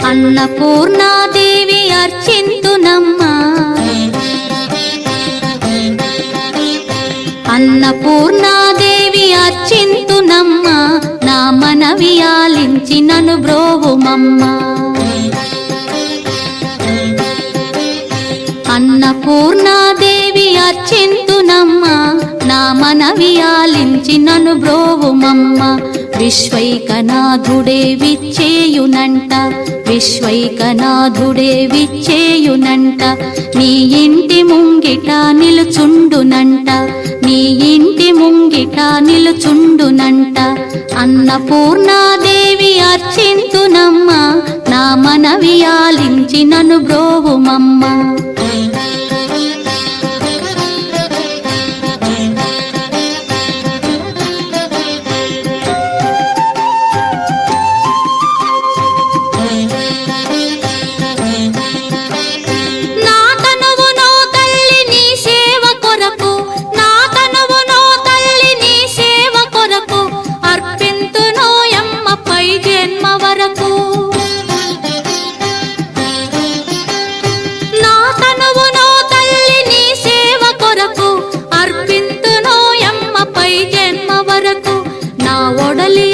అన్నపూర్ణాదేవి అర్చింతునమ్మా, అన్నపూర్ణాదేవి అర్చింతునమ్మా, నా మనవి ఆలించి నన్ను బ్రోవుమమ్మా. అన్నపూర్ణాదేవి అర్చింతునమ్మా, నా మనవి ఆలించి నన్ను బ్రోవుమమ్మా. విశ్వైకనాథుడే విచ్చేయునంట, విశ్వైకనాథుడే విచ్చేయునంట, నీ ఇంటి ముంగిట నిలుచుండునంట, నీ ఇంటి ముంగిట నిలుచుండునంట. అన్నపూర్ణాదేవి అర్చింతునమ్మా, నా మనవి ఆలించి నన్ను బ్రోవుమమ్మా.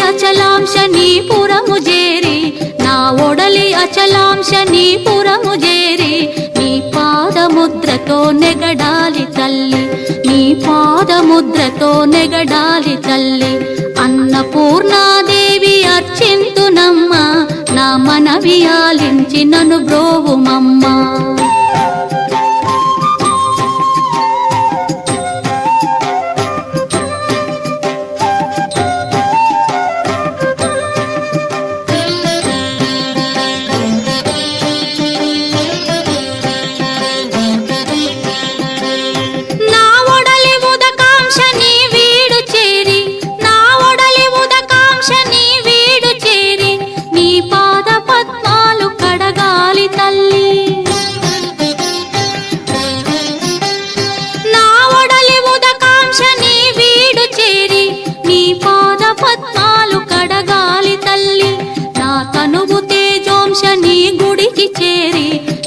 అచలాంశ నీ పురము చేరి, నా ఒడలి అచలాంశ నీ పురము చేరి, నీ పాదముద్రతో నెగడాలి తల్లి, నీ పాదముద్రతో నెగడాలి తల్లి. అన్నపూర్ణాదేవి అర్చింతునమ్మా, నా మనవి ఆలించి నన్ను బ్రోవుమమ్మా.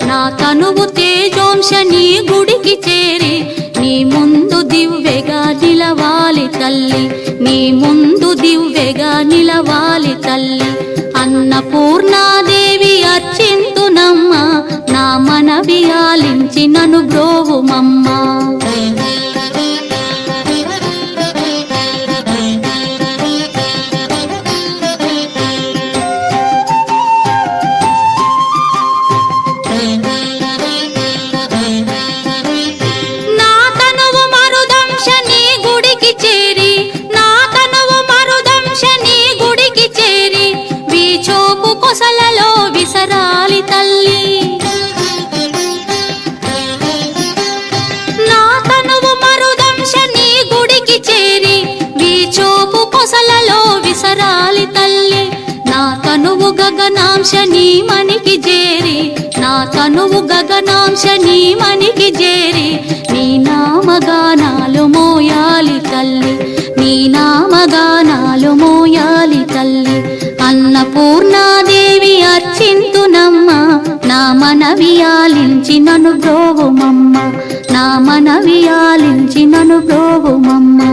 నా తనువు తేజోంశ నీ గుడికి చేరి, నీ ముందు దివ్వెగా నిలవాలి తల్లి, నీ ముందు దివ్వెగా నిలవాలి తల్లి. అన్నపూర్ణాదేవి అర్చింతునమ్మా, నా మనవి ఆలించి నన్ను బ్రోవుమమ్మా. కొసలలో విసరాలి తల్లి, నా తనువు మరుదంశ నీ గుడికి చేరి, వీచోపు కొసలలో విసరాలి తల్లి. నా తనువు గగనాంశ నీ మనికి చేరి, నా తనువు గగనాంశ నీ మనికి చేరి, నీ నామగానాలు మోయాలి తల్లి, నీ నామగానాలు మోయాలి తల్లి. అన్నపూర్ణాదేవి అర్చింతునమ్మా, నా మనవి ఆలించి నన్ను బ్రోవుమమ్మా, నా మనవి ఆలించి నన్ను బ్రోవుమమ్మా,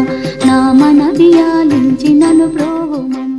నా మనవి ఆలించి నన్ను బ్రోవుమమ్మా.